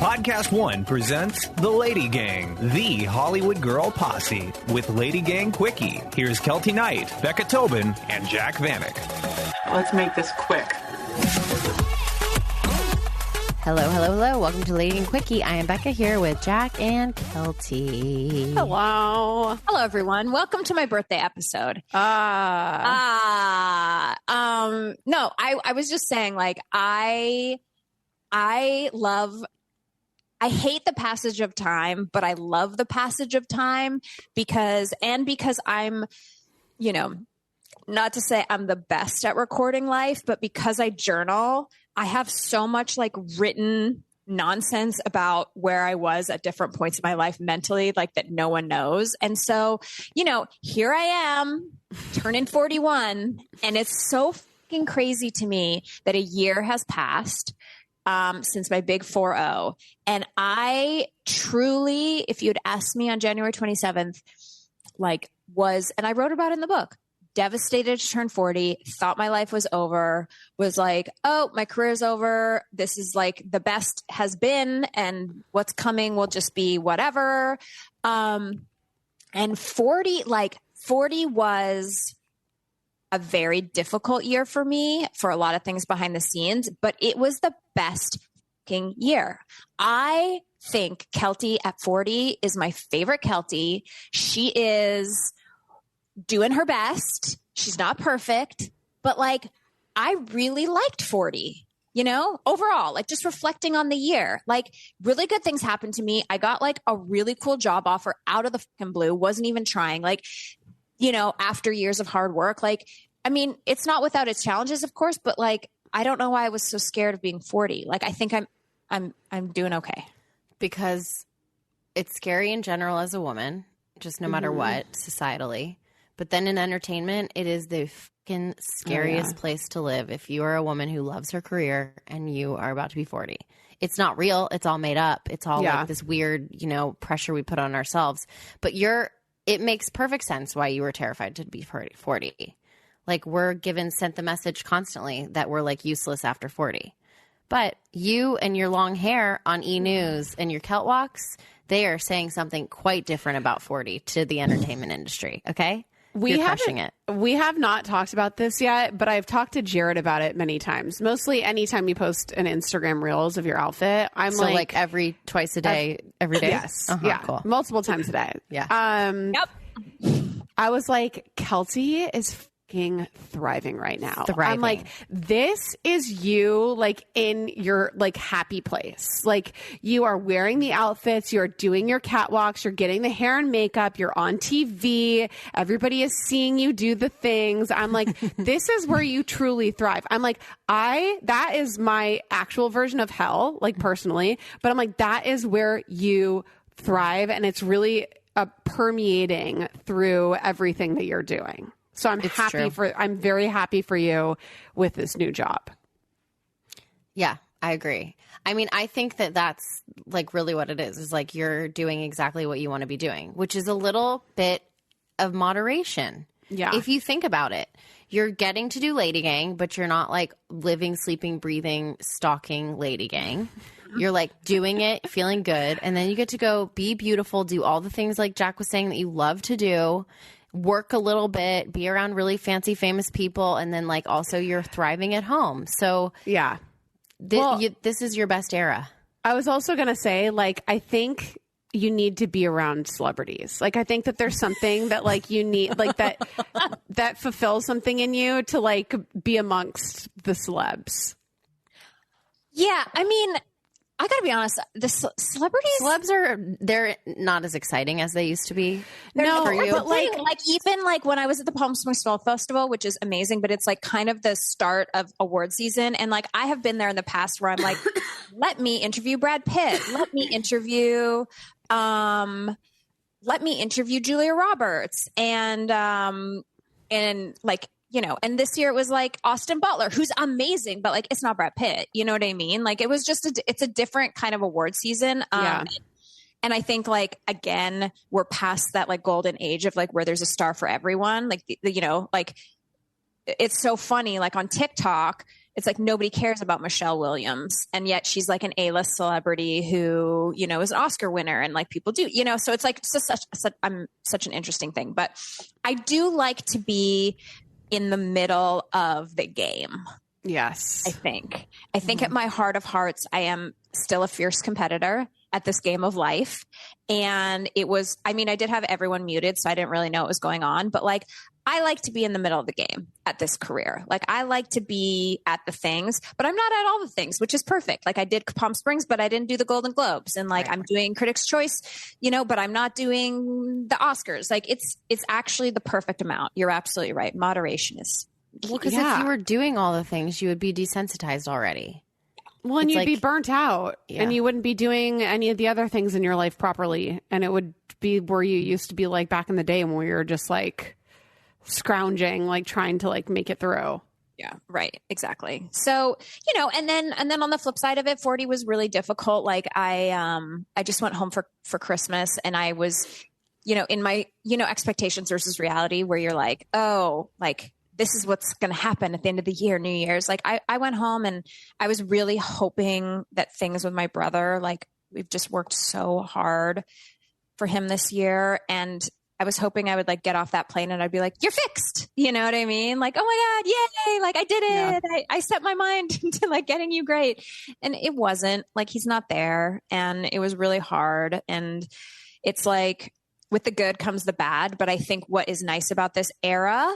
Podcast One presents The Lady Gang, the Hollywood girl posse, with LadyGang Quickie. Here's Keltie Knight, Becca Tobin, and Jack Vanek. Let's make this quick. Hello, hello, hello. Welcome to LadyGang Quickie. I am Becca here with Jack and Keltie. Hello. Hello, everyone. Welcome to my birthday episode. No, I was just saying, like, I hate the passage of time, but I love the passage of time because I'm, not to say I'm the best at recording life, but because I journal, I have so much like written nonsense about where I was at different points in my life mentally, like that no one knows. And so, here I am turning 41, and it's so fucking crazy to me that a year has passed since my big 4-0. And I truly, if you'd asked me on January 27th, and I wrote about it in the book, devastated to turn 40, thought my life was over, was like, oh, my career's over. This is like the best has been, and what's coming will just be whatever. And 40 was a very difficult year for me for a lot of things behind the scenes, but it was the best fucking year. I think Keltie at 40 is my favorite Keltie. She is doing her best. She's not perfect, but I really liked 40, overall, just reflecting on the year, really good things happened to me. I got a really cool job offer out of the fucking blue, wasn't even trying, after years of hard work. It's not without its challenges, of course, but I don't know why I was so scared of being 40. I think I'm doing okay. Because it's scary in general as a woman, just no matter what, societally. But then in entertainment, it is the fucking scariest place to live if you are a woman who loves her career and you are about to be 40. It's not real. It's all made up. It's all this weird, pressure we put on ourselves. But it makes perfect sense why you were terrified to be 40. We're sent the message constantly that we're useless after 40. But you and your long hair on E! News and your Kelt walks, they are saying something quite different about 40 to the entertainment industry. Okay? You're crushing it. We have not talked about this yet, but I've talked to Jared about it many times. Mostly anytime you post an Instagram reels of your outfit, I'm twice a day, every day? Yes. Yeah. Cool. Multiple times a day. Yeah. Yep. I was like, Keltie is thriving right now. Thriving. I'm like, this is you in your happy place. You are wearing the outfits, you're doing your catwalks, you're getting the hair and makeup, you're on TV, everybody is seeing you do the things. I'm like, this is where you truly thrive. I'm like, that is my actual version of hell, personally, but I'm like, that is where you thrive, and it's really permeating through everything that you're doing. So I'm very happy for you with this new job. Yeah, I agree. I think that that's really what it is you're doing exactly what you want to be doing, which is a little bit of moderation. Yeah. If you think about it, you're getting to do LadyGang, but you're not living, sleeping, breathing, stalking LadyGang. You're doing it, feeling good. And then you get to go be beautiful, do all the things like Jack was saying that you love to do. Work a little bit, be around really fancy, famous people, and then also you're thriving at home. So yeah, this is your best era. I was also going to say, I think you need to be around celebrities. I think that there's something that you need, that fulfills something in you to be amongst the celebs. Yeah. I gotta be honest, the celebs they're not as exciting as they used to be. No, for you. But even when I was at the Palm Springs Film Festival, which is amazing, but it's kind of the start of award season. And I have been there in the past where I'm like, let me interview Brad Pitt. Let me interview Julia Roberts. And this year it was Austin Butler, who's amazing, but it's not Brad Pitt. You know what I mean? It was just it's a different kind of award season. And I think again, we're past that golden age of where there's a star for everyone. It's so funny. On TikTok, it's like nobody cares about Michelle Williams. And yet she's like an A-list celebrity who, you know, is an Oscar winner and like people do, you know, so it's like I'm such an interesting thing, but I do like to be in the middle of the game. Yes. I think at my heart of hearts, I am still a fierce competitor at this game of life. And it was, I mean, I did have everyone muted, so I didn't really know what was going on, but like, I like to be in the middle of the game at this career. Like I like to be at the things, but I'm not at all the things, which is perfect. Like I did Palm Springs, but I didn't do the Golden Globes, and like I'm doing Critics' Choice, you know, but I'm not doing the Oscars. Like it's actually the perfect amount. You're absolutely right. Moderation is well, because if you were doing all the things, you would be desensitized already. Well, and you'd be burnt out and you wouldn't be doing any of the other things in your life properly. And it would be where you used to be like back in the day when we were just like scrounging, like trying to like make it through. Yeah, right. Exactly. So, you know, and then on the flip side of it, 40 was really difficult. Like I just went home for Christmas, and I was, you know, in my, you know, expectations versus reality, where you're like, oh, like, this is what's going to happen at the end of the year, New Year's. Like I went home and I was really hoping that things with my brother, like we've just worked so hard for him this year. And I was hoping I would like get off that plane and I'd be like, you're fixed. You know what I mean? Like, oh my God, yay. Like I did it. Yeah. I set my mind into like getting you great. And it wasn't like, he's not there. And it was really hard. And it's like with the good comes the bad. But I think what is nice about this era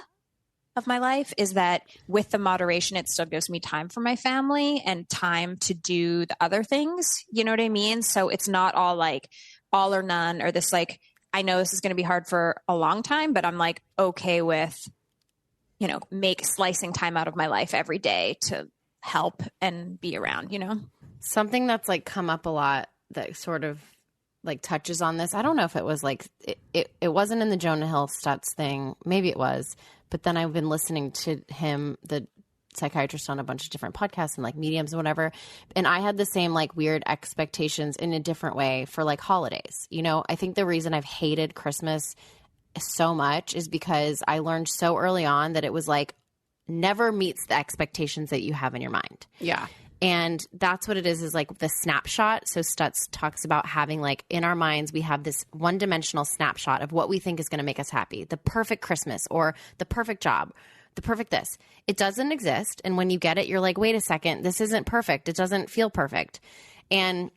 of my life is that with the moderation, it still gives me time for my family and time to do the other things. You know what I mean? So it's not all like all or none, or this, like, I know this is going to be hard for a long time, but I'm like, okay with, you know, slicing time out of my life every day to help and be around, you know? Something that's like come up a lot that sort of like touches on this. I don't know if it was like, it wasn't in the Jonah Hill Stutz thing. Maybe it was. But then I've been listening to him, the psychiatrist, on a bunch of different podcasts and like mediums and whatever. And I had the same like weird expectations in a different way for like holidays. You know, I think the reason I've hated Christmas so much is because I learned so early on that it was like never meets the expectations that you have in your mind. Yeah. And that's what it is like the snapshot. So Stutz talks about having like in our minds, we have this one-dimensional snapshot of what we think is going to make us happy. The perfect Christmas or the perfect job, the perfect this. It doesn't exist. And when you get it, you're like, wait a second, this isn't perfect. It doesn't feel perfect. And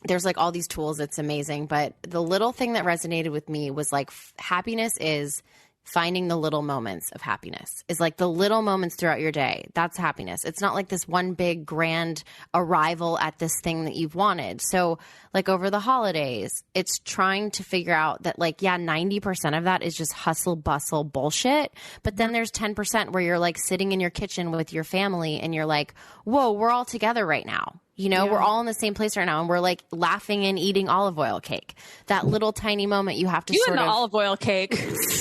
there's like all these tools. It's amazing. But the little thing that resonated with me was like happiness is finding the little moments of happiness, is like the little moments throughout your day. That's happiness. It's not like this one big grand arrival at this thing that you've wanted. So like over the holidays, it's trying to figure out that like, yeah, 90% of that is just hustle bustle bullshit. But then there's 10% where you're like sitting in your kitchen with your family and you're like, whoa, we're all together right now. You know, we're all in the same place right now, and we're like laughing and eating olive oil cake. That little tiny moment you have to sort of olive oil cake,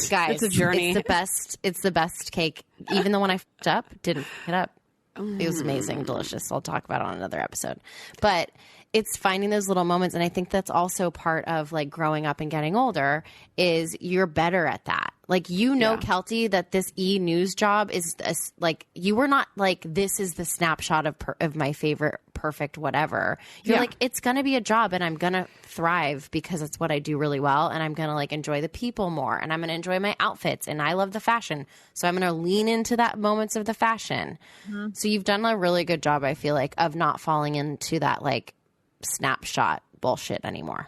guys. It's a journey. It's the best. It's the best cake. Even the one I fucked up, didn't pick it up. It was amazing, delicious. I'll talk about it on another episode. But it's finding those little moments, and I think that's also part of like growing up and getting older. Is you're better at that. Like, you know, Keltie, that this news job is like, you were not like, this is the snapshot of my favorite perfect whatever. You're like, it's going to be a job and I'm going to thrive because it's what I do really well. And I'm going to like enjoy the people more, and I'm going to enjoy my outfits, and I love the fashion. So I'm going to lean into that moments of the fashion. Mm-hmm. So you've done a really good job, I feel like, of not falling into that like snapshot bullshit anymore.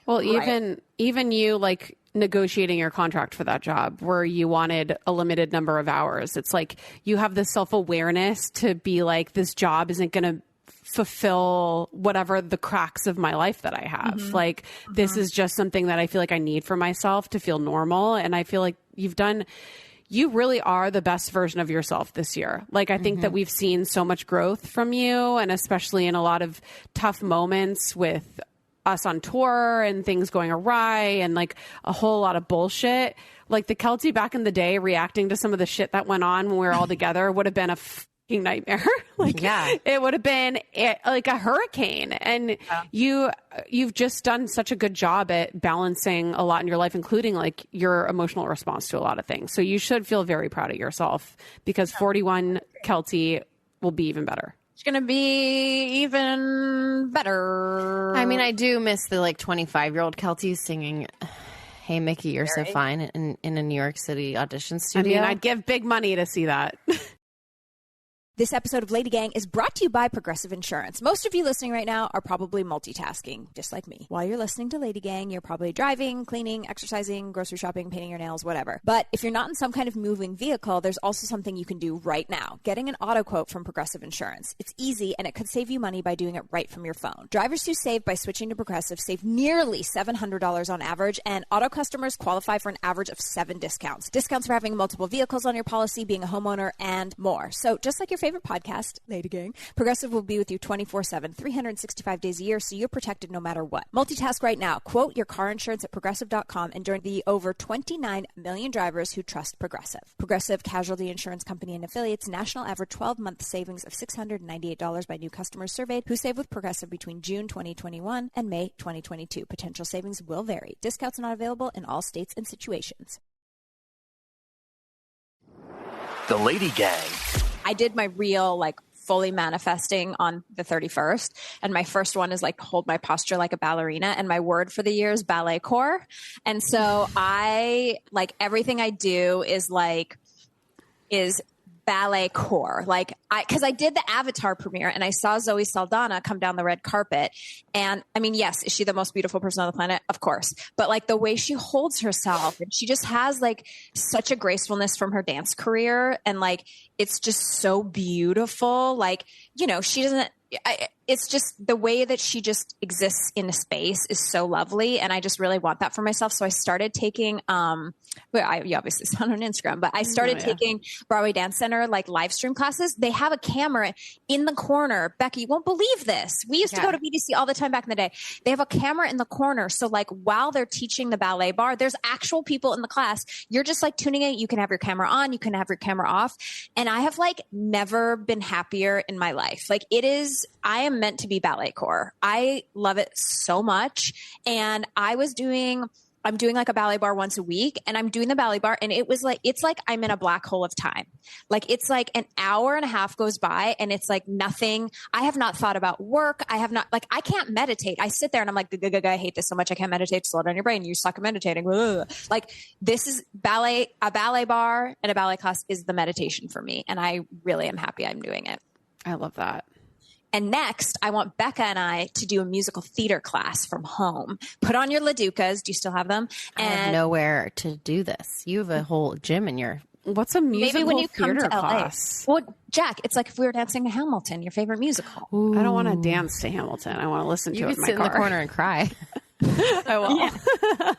Well, even you like negotiating your contract for that job where you wanted a limited number of hours. It's like you have the self-awareness to be like, this job isn't going to fulfill whatever the cracks of my life that I have. Mm-hmm. Like, this is just something that I feel like I need for myself to feel normal. And I feel like you really are the best version of yourself this year. Like, I think that we've seen so much growth from you, and especially in a lot of tough moments with us on tour and things going awry and like a whole lot of bullshit. Like the Keltie back in the day reacting to some of the shit that went on when we were all together would have been a fucking nightmare. Like, it would have been like a hurricane. And you've just done such a good job at balancing a lot in your life, including like your emotional response to a lot of things. So you should feel very proud of yourself, because 41 Keltie will be even better. It's going to be even better. I mean, I do miss the 25-year-old Keltie singing "Hey Mickey, You're So Fine" in a New York City audition studio. I mean, I'd give big money to see that. This episode of LadyGang is brought to you by Progressive Insurance. Most of you listening right now are probably multitasking, just like me. While you're listening to LadyGang, you're probably driving, cleaning, exercising, grocery shopping, painting your nails, whatever. But if you're not in some kind of moving vehicle, there's also something you can do right now. Getting an auto quote from Progressive Insurance. It's easy, and it could save you money by doing it right from your phone. Drivers who save by switching to Progressive save nearly $700 on average, and auto customers qualify for an average of 7 discounts. Discounts for having multiple vehicles on your policy, being a homeowner, and more. So just like your favorite podcast, LadyGang, Progressive will be with you 24/7, 365 days a year, so you're protected no matter what. Multitask right now. Quote your car insurance at Progressive.com and join the over 29 million drivers who trust Progressive. Progressive Casualty Insurance Company and Affiliates. National average 12-month savings of $698 by new customers surveyed who save with Progressive between June 2021 and May 2022. Potential savings will vary. Discounts not available in all states and situations. The LadyGang. I did my real, fully manifesting on the 31st. And my first one is hold my posture like a ballerina. And my word for the year is ballet core. And so I, everything I do is ballet core. Cause I did the Avatar premiere and I saw Zoe Saldana come down the red carpet. And I mean, yes, is she the most beautiful person on the planet? Of course. But the way she holds herself, and she just has such a gracefulness from her dance career. And it's just so beautiful. She doesn't, it's just the way that she just exists in a space is so lovely. And I just really want that for myself. So I started taking, you obviously saw it on Instagram, but I started taking Broadway Dance Center, live stream classes. They have a camera in the corner. Becky, you won't believe this. We used to go to BDC all the time back in the day. They have a camera in the corner. So while they're teaching the ballet bar, there's actual people in the class. You're just tuning in. You can have your camera on, you can have your camera off. And I have never been happier in my life. I am meant to be ballet core. I love it so much. And I'm doing a ballet bar once a week, and I'm doing the ballet bar, and it's I'm in a black hole of time. It's an hour and a half goes by, and it's nothing. I have not thought about work. I have not, I can't meditate. I sit there and I'm I hate this so much. I can't meditate. Slow down your brain. You suck at meditating. This is ballet, a ballet bar and a ballet class is the meditation for me. And I really am happy I'm doing it. I love that. And next, I want Becca and I to do a musical theater class from home. Put on your Laducas. Do you still have them? I have nowhere to do this. You have a whole gym in your... What's a musical maybe when you come theater to LA. class? Well, Jack, it's if we were dancing to Hamilton, your favorite musical. Ooh. I don't want to dance to Hamilton. I want to listen to it in my car. You can sit in the corner and cry. I will. Yeah.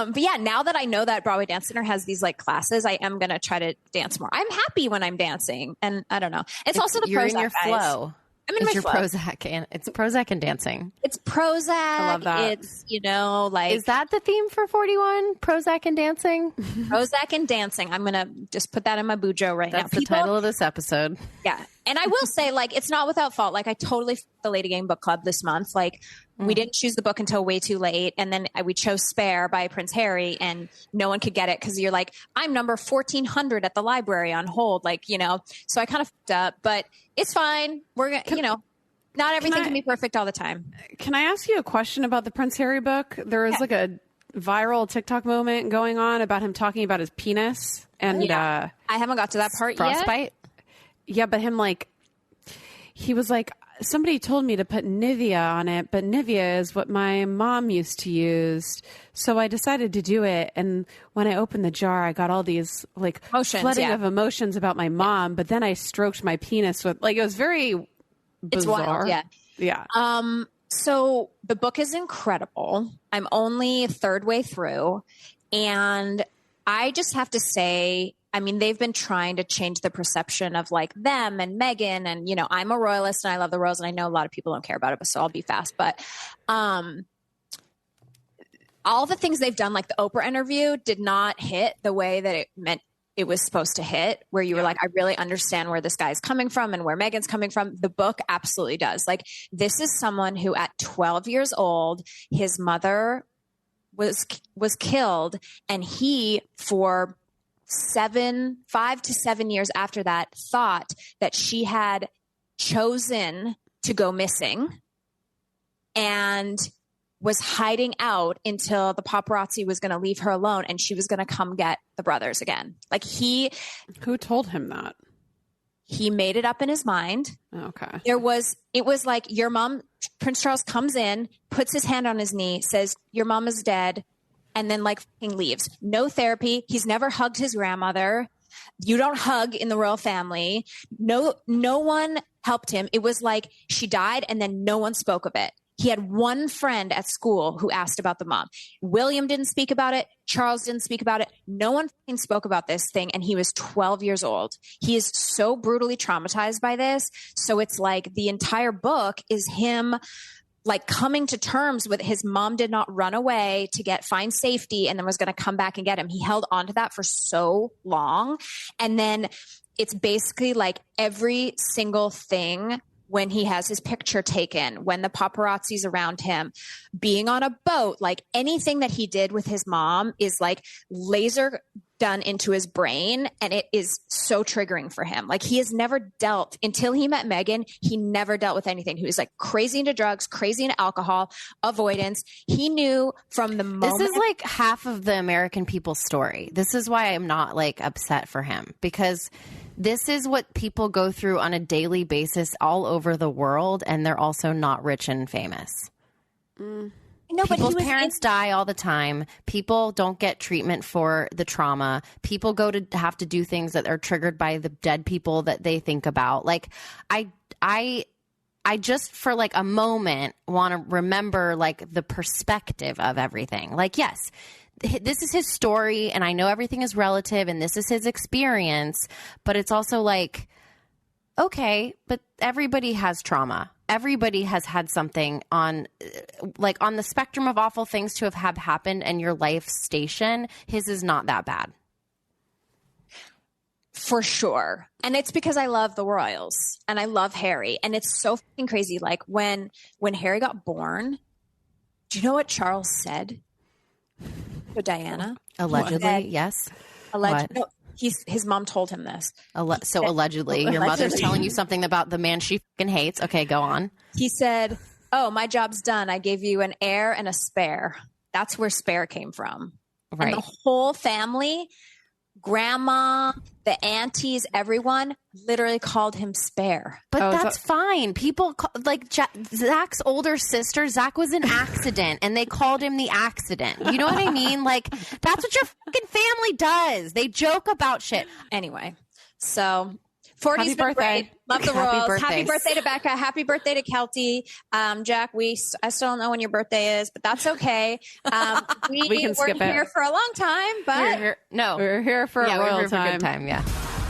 But yeah, now that I know that Broadway Dance Center has these classes, I am going to try to dance more. I'm happy when I'm dancing. And I don't know. It's also the you're Prozac, in your guys. flow. I'm in my flow. Prozac and it's Prozac and dancing. It's Prozac. I love that. It's, is that the theme for 41? Prozac and dancing? Prozac and dancing. I'm going to just put that in my bujo right now. That's the title of this episode. Yeah. And I will say, it's not without fault. I totally the LadyGang book club this month. We didn't choose the book until way too late. And then we chose Spare by Prince Harry, and no one could get it because you're I'm number 1400 at the library on hold. So I kind of fucked up, but it's fine. We're going to, not everything can be perfect all the time. Can I ask you a question about the Prince Harry book? There is a viral TikTok moment going on about him talking about his penis. And I haven't got to that part frostbite. yet. Yeah, but him he was somebody told me to put Nivea on it, but Nivea is what my mom used to use. So I decided to do it. And when I opened the jar, I got all these flooding of emotions about my mom. But then I stroked my penis with it was very bizarre. It's wild, yeah. Yeah. So the book is incredible. I'm only third way through, and I just have to say, they've been trying to change the perception of them and Meghan, and I'm a royalist and I love the royals, and I know a lot of people don't care about it, so I'll be fast. But all the things they've done, the Oprah interview, did not hit the way that it meant it was supposed to hit, where you were I really understand where this guy's coming from and where Meghan's coming from. The book absolutely does. This is someone who at 12 years old, his mother was killed, and he, for 5 to 7 years after that, thought that she had chosen to go missing and was hiding out until the paparazzi was going to leave her alone and she was going to come get the brothers again. Like Who told him that? He made it up in his mind. Okay. It was like your mom, Prince Charles comes in, puts his hand on his knee, says, your mom is dead, and then like leaves. No therapy. He's never hugged his grandmother. You don't hug in the royal family. No one helped him. It was like she died and then no one spoke of it. He had one friend at school who asked about the mom. William didn't speak about it. Charles didn't speak about it. No one spoke about this thing. And he was 12 years old. He is so brutally traumatized by this. So it's like the entire book is him like coming to terms with his mom did not run away to find safety and then was going to come back and get him. He held on to that for so long. And then it's basically like every single thing when he has his picture taken, when the paparazzi's around him, being on a boat, like anything that he did with his mom is like laser done into his brain. And it is so triggering for him. Like he has never dealt until he met Meghan. He never dealt with anything. He was like crazy into drugs, crazy into alcohol, avoidance. He knew from the moment. This is like half of the American people's story. This is why I'm not like upset for him, because this is what people go through on a daily basis all over the world, and they're also not rich and famous. No, People's parents die all the time. People don't get treatment for the trauma. People go to have to do things that are triggered by the dead people that they think about. Like, I just for like a moment want to remember like the perspective of everything. Like, yes, this is his story and I know everything is relative and this is his experience, but it's also like, okay, but everybody has trauma. Everybody has had something on the spectrum of awful things to have happened in your life station. His is not that bad. For sure. And it's because I love the royals and I love Harry. And it's so fucking crazy. Like when Harry got born, do you know what Charles said to Diana? Allegedly, yes. Allegedly. No, his mom told him this. Allegedly, your mother's telling you something about the man she fucking hates. Okay, go on. He said, "Oh, my job's done. I gave you an heir and a spare." That's where spare came from. Right. And the whole family, grandma, the aunties, everyone literally called him spare. But that's fine. People Zach's older sister, Zach was an accident and they called him the accident. You know what I mean? Like, that's what your fucking family does. They joke about shit. Anyway, so 40's been great. Love the royals. Happy birthday to Becca. Happy birthday to Keltie. Jack, I still don't know when your birthday is, but that's okay. We can skip it. Here for a long time, but we're here for a royal time. For a good time. Yeah.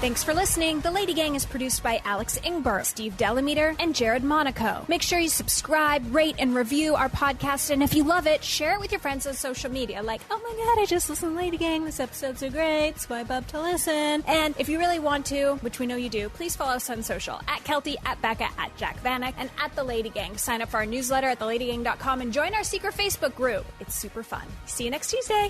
Thanks for listening. The Lady Gang is produced by Alex Ingber, Steve Delameter, and Jared Monaco. Make sure you subscribe, rate, and review our podcast. And if you love it, share it with your friends on social media. Like, oh my God, I just listened to Lady Gang. This episode's so great. Swipe up to listen. And if you really want to, which we know you do, please follow us on social. At Keltie, at Becca, at Jack Vanek, and at The Lady Gang. Sign up for our newsletter at theladygang.com and join our secret Facebook group. It's super fun. See you next Tuesday.